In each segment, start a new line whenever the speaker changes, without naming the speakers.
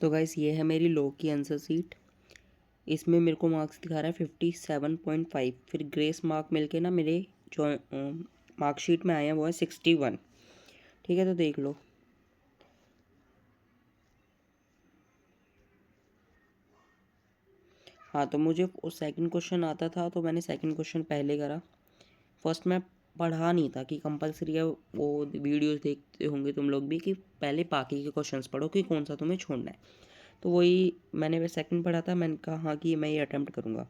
तो गाइस ये है मेरी लॉ की आंसर शीट। इसमें मेरे को मार्क्स दिखा रहा है 57.5। फिर ग्रेस मार्क मिलके ना मेरे जो मार्कशीट में आए हैं वो है 61। ठीक है, तो देख लो। हाँ, तो मुझे सेकंड क्वेश्चन आता था तो मैंने सेकंड क्वेश्चन पहले करा। फर्स्ट मैं पढ़ा नहीं था कि कंपलसरी है, वो वीडियोस देखते होंगे तुम लोग भी कि पहले बाकी के क्वेश्चंस पढ़ो कि कौन सा तुम्हें छोड़ना है। तो वही मैंने वे सेकंड पढ़ा था, मैंने कहा हाँ कि मैं ये अटैम्प्ट करूँगा।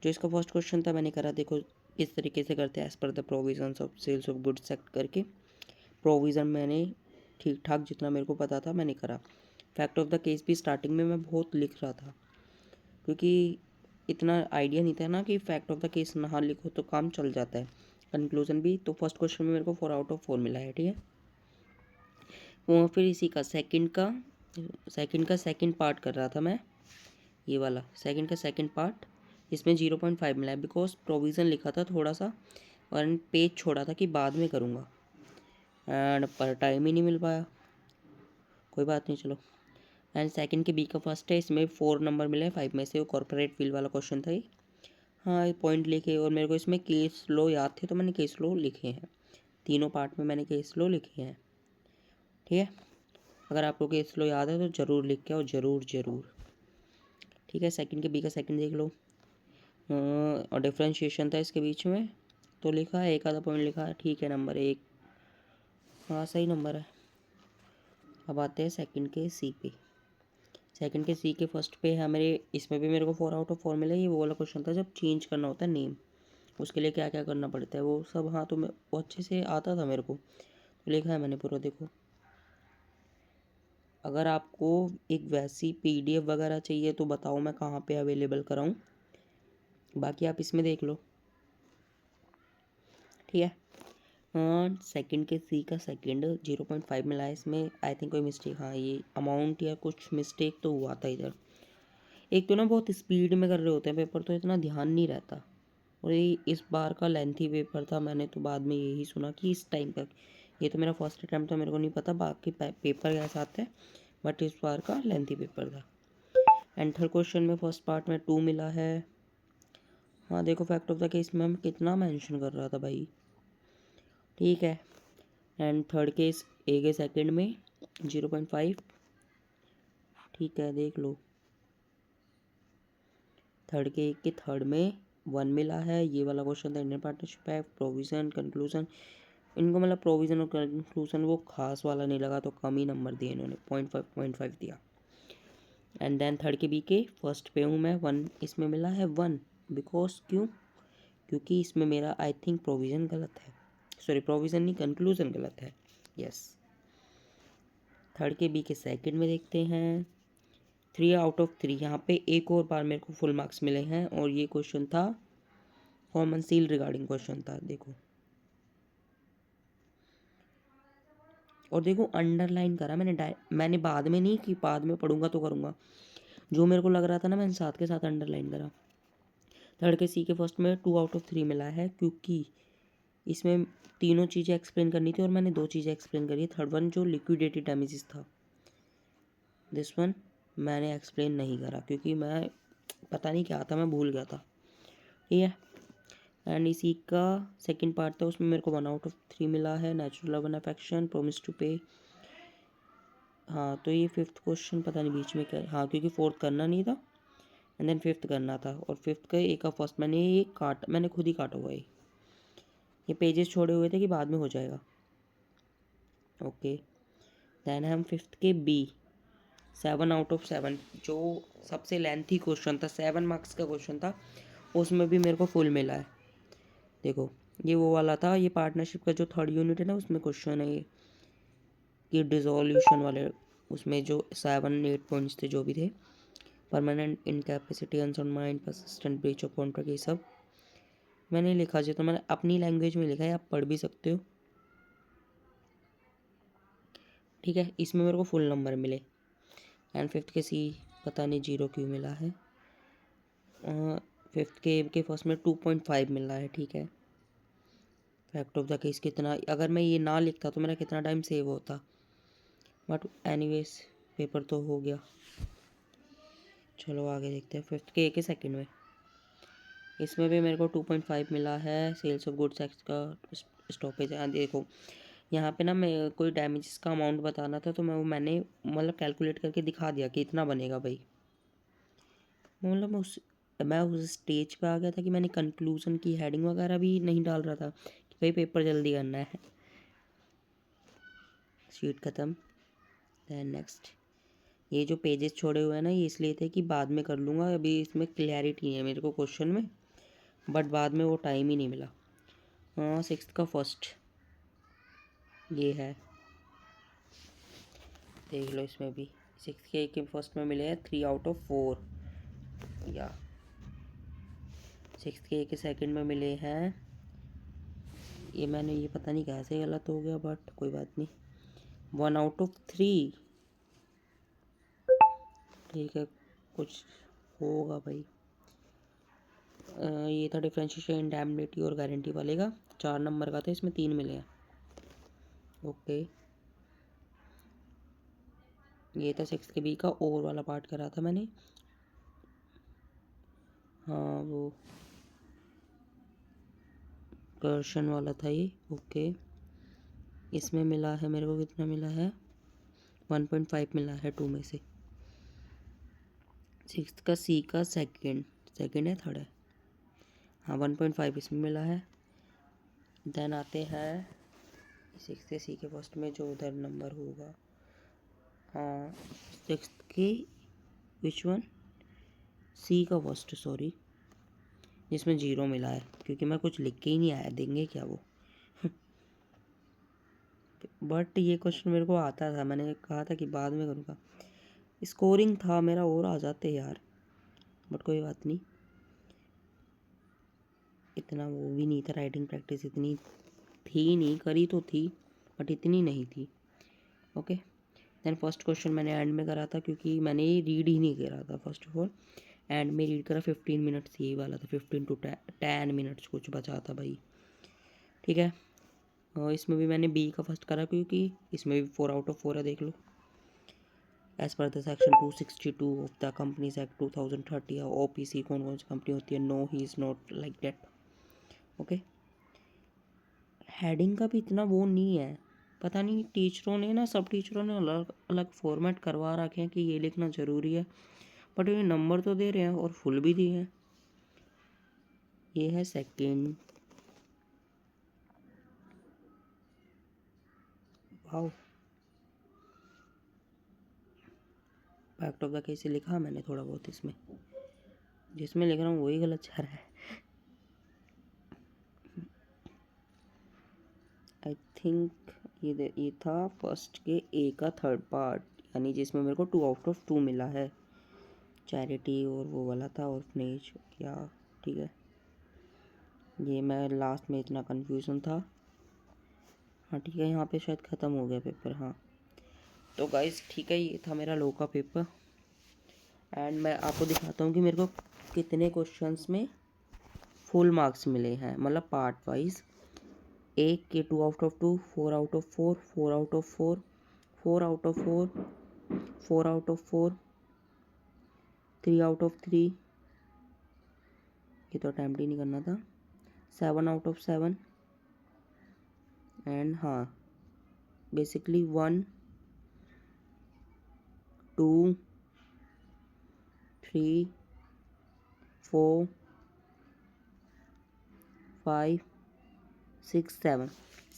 जो इसका फर्स्ट क्वेश्चन था मैंने करा, देखो किस तरीके से करते हैं as per the provisions of sales of goods act करके। प्रोविज़न मैंने ठीक ठाक जितना मेरे को पता था मैंने करा। फैक्ट ऑफ द केस भी स्टार्टिंग में मैं बहुत लिख रहा था, क्योंकि इतना आइडिया नहीं था ना कि फैक्ट ऑफ द केस ना लिखो तो काम चल जाता है। कंक्लूजन भी तो फर्स्ट क्वेश्चन में मेरे को 4/4 मिला है। ठीक है, वो फिर इसी का सेकंड सेकंड पार्ट कर रहा था मैं, ये वाला सेकंड का सेकंड पार्ट। इसमें 0.5 मिला है बिकॉज प्रोविज़न लिखा था थोड़ा सा और पेज छोड़ा था कि बाद में करूँगा, एंड पर टाइम ही नहीं मिल पाया। कोई बात नहीं, चलो। एंड सेकंड के बी का फर्स्ट है, इसमें 4 नंबर मिले हैं 5 में से। वो कॉर्पोरेट फील्ड वाला क्वेश्चन था ये। हाँ, पॉइंट लिखे और मेरे को इसमें केस लो याद थे तो मैंने केस लो लिखे हैं। तीनों पार्ट में मैंने केस लो लिखे हैं। ठीक है, अगर आपको केस लो याद है तो ज़रूर लिख के आओ, ज़रूर ज़रूर। ठीक है, सेकंड के बी का सेकंड देख लो। और डिफ्रेंशिएशन था इसके बीच में तो लिखा है, एक आधा पॉइंट लिखा है। ठीक है, नंबर 1, हाँ सही नंबर है। अब आते हैं सेकंड के सी पे। सेकंड के सी के फर्स्ट पे है मेरे, इसमें भी मेरे को 4/4 मिले। ये वो वाला क्वेश्चन था जब चेंज करना होता है नेम, उसके लिए क्या क्या करना पड़ता है वो सब। हाँ, तो मैं वो अच्छे से आता था मेरे को, तो लिखा है मैंने पूरा। देखो, अगर आपको एक वैसी PDF वगैरह चाहिए तो बताओ मैं कहाँ पे अवेलेबल कराऊँ, बाकी आप इसमें देख लो। ठीक है, हाँ, सेकंड के सी का सेकंड 0.5 मिला है इसमें। आई थिंक कोई मिस्टेक, हाँ ये अमाउंट या कुछ मिस्टेक तो हुआ था इधर। एक तो ना बहुत स्पीड में कर रहे होते हैं पेपर तो इतना ध्यान नहीं रहता। और ये इस बार का लेंथी पेपर था, मैंने तो बाद में यही सुना कि इस टाइम का। ये तो मेरा फर्स्ट अटैम्प्ट था, मेरे को नहीं पता बाकी पेपर कैसे आते हैं, बट इस बार का लेंथी पेपर था। एंड थर्ड क्वेश्चन में फर्स्ट पार्ट में 2 मिला है। हाँ देखो, फैक्ट ऑफ द केस में मैं कितना मेंशन कर रहा था भाई। ठीक है, एंड थर्ड केस ए के सेकंड में 0.5। ठीक है, देख लो। थर्ड के ए के थर्ड में 1 मिला है। ये वाला क्वेश्चन था इंडियन पार्टनरशिप है, प्रोविज़न कंक्लूजन। इनको मतलब प्रोविज़न और कंक्लूजन वो खास वाला नहीं लगा तो कम ही नंबर दिए इन्होंने, 0.5 दिया। एंड देन थर्ड के बी के फर्स्ट पे हूँ मैं, 1 इसमें मिला है 1। बिकॉज क्यों, क्योंकि इसमें मेरा आई थिंक प्रोविज़न गलत है, सॉरी प्रोविज़न नहीं कंक्लूजन गलत है। यस, थर्ड के बी के सेकंड में देखते हैं 3/3। यहाँ पे एक और बार मेरे को फुल मार्क्स मिले हैं और ये क्वेश्चन था कॉमन सील रिगार्डिंग क्वेश्चन था। देखो, और देखो अंडरलाइन करा मैंने बाद में नहीं कि बाद में पढ़ूंगा तो करूँगा। जो मेरे को लग रहा था ना मैंने साथ के साथ अंडरलाइन करा। थर्ड के सी के फर्स्ट में 2/3 मिला है, क्योंकि इसमें तीनों चीज़ें एक्सप्लेन करनी थी और मैंने 2 चीज़ें एक्सप्लेन करी। थर्ड वन जो लिक्विडेटेड डैमेजेस था, दिस वन मैंने एक्सप्लेन नहीं करा क्योंकि मैं पता नहीं क्या था, मैं भूल गया था। ठीक है, एंड इसी का सेकंड पार्ट था, उसमें मेरे को 1/3 मिला है। Natural love and affection, promise to pay. हाँ, तो ये फिफ्थ क्वेश्चन पता नहीं बीच में क्या, हाँ क्योंकि फोर्थ करना नहीं था एंड देन फिफ्थ करना था। और फिफ्थ का एक का फर्स्ट मैंने खुद ही काटा हुआ है। ये पेजेस छोड़े हुए थे कि बाद में हो जाएगा। ओके, देन हम फिफ्थ के बी 7/7, जो सबसे लेंथी क्वेश्चन था, 7 मार्क्स का क्वेश्चन था, उसमें भी मेरे को फुल मिला है। देखो, ये वो वाला था, ये पार्टनरशिप का जो थर्ड यूनिट है ना उसमें क्वेश्चन है ये कि डिसोल्यूशन वाले, उसमें जो 7-8 पॉइंट्स थे जो भी थे, permanent incapacity, unsound mind, persistent breach of contract, ये सब मैंने लिखा जो, तो मैंने अपनी लैंग्वेज में लिखा है, आप पढ़ भी सकते हो। ठीक है, इसमें मेरे को फुल नंबर मिले। एंड फिफ्थ के सी पता नहीं 0 क्यों मिला है। फिफ्थ के फर्स्ट में 2.5 मिला है। ठीक है, फैक्ट ऑफ द केस कितना, अगर मैं ये ना लिखता तो मेरा कितना टाइम सेव होता, बट एनीवेज पेपर तो हो गया। चलो आगे देखते हैं। फिफ्थ के के सेकंड में, इसमें भी मेरे को 2.5 मिला है। सेल्स ऑफ गुड्स एक्स का स्टॉपेज है। देखो यहाँ पे ना मैं कोई डैमेजेस का अमाउंट बताना था, तो मैंने मतलब कैलकुलेट करके दिखा दिया कि इतना बनेगा भाई। मतलब मैं उस स्टेज पे आ गया था कि मैंने कंक्लूजन की हेडिंग वगैरह भी नहीं डाल रहा था कि भाई पेपर जल्दी करना है। शीट ख़त्म। दैन नेक्स्ट, ये जो पेजेस छोड़े हुए हैं ना, ये इसलिए थे कि बाद में कर लूँगा, अभी इसमें क्लैरिटी है मेरे को क्वेश्चन में, बट बाद में वो टाइम ही नहीं मिला। हाँ, सिक्स्थ का फर्स्ट ये है, देख लो। इसमें भी सिक्स के फर्स्ट में मिले हैं 3 आउट ऑफ 4, या सिक्स के सेकंड में मिले हैं, ये मैंने ये पता नहीं कैसे गलत हो गया, बट कोई बात नहीं, 1 आउट ऑफ 3। ठीक है, कुछ होगा भाई। ये था डिफरेंशिएशन, इंडेमनिटी और गारंटी वाले का, 4 नंबर का था, इसमें 3 मिले हैं। ओके, ये था सिक्स के बी का और वाला पार्ट करा था मैंने। हाँ, वो कर्शन वाला था ये। ओके, इसमें मिला है मेरे को, कितना मिला है, 1.5 मिला है 2 में से। सिक्स का सी का सेकंड है, थर्ड है, हाँ 1.5 इसमें मिला है। देन आते हैं सिक्स के सी के फर्स्ट में जो उधर नंबर होगा, हाँ सिक्स के विच वन, सी का फर्स्ट, सॉरी, जिसमें 0 मिला है, क्योंकि मैं कुछ लिख के ही नहीं आया, देंगे क्या वो। बट ये क्वेश्चन मेरे को आता था, मैंने कहा था कि बाद में करूँगा। स्कोरिंग था मेरा और आ जाते यार, बट कोई बात नहीं, इतना वो भी नहीं था, राइटिंग प्रैक्टिस इतनी थी नहीं, करी तो थी बट इतनी नहीं थी। ओके, देन फर्स्ट क्वेश्चन मैंने एंड में करा था, क्योंकि मैंने रीड ही नहीं करा था फर्स्ट ऑफ ऑल, एंड में रीड करा। 15 मिनट्स यही वाला था, 15 to 10 मिनट्स कुछ बचा था भाई। ठीक है, और इसमें भी मैंने बी का फर्स्ट करा, क्योंकि इसमें भी 4 आउट ऑफ 4 है, देख लो। As per the section 262 of the companies act 2030, OPC कौन कौन सी कंपनी होती है, no he is not like that. Okay, heading का भी इतना वो नहीं है, पता नहीं टीचरों ने ना, सब टीचरों ने अलग अलग फॉर्मेट करवा रखे हैं कि ये लिखना ज़रूरी है, बट ये नंबर तो दे रहे हैं और फुल भी दिए हैं। ये है second, wow, fact of the case लिखा मैंने थोड़ा बहुत, इसमें जिसमें लिख रहा हूँ वही गलत जा रहा है। आई थिंक ये था फर्स्ट के ए का थर्ड पार्ट, यानी जिसमें मेरे को 2 आउट ऑफ 2 मिला है। चैरिटी और वो वाला था, ऑर्फनेज क्या। ठीक है, ये मैं लास्ट में इतना कन्फ्यूज़न था। हाँ ठीक है, यहाँ पे शायद ख़त्म हो गया पेपर। हाँ तो गाइस ठीक है, ये था मेरा लॉ का पेपर, एंड मैं आपको दिखाता हूँ कि मेरे को कितने क्वेश्चंस में फुल मार्क्स मिले हैं, मतलब पार्ट वाइज। एक के 2 out of 2, 4 out of 4, 4 out of 4, 4 out of 4, 4 out of 4, 3 out of 3, ये तो अटैम्प्ट ही नहीं करना था, 7 आउट ऑफ 7, एंड हाँ बेसिकली 1, 2, 3, 4, 5, 6,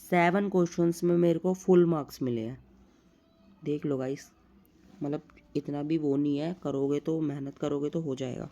7 क्वेश्चंस में मेरे को फुल मार्क्स मिले हैं। देख लो गाइस, मतलब इतना भी वो नहीं है, करोगे तो, मेहनत करोगे तो हो जाएगा।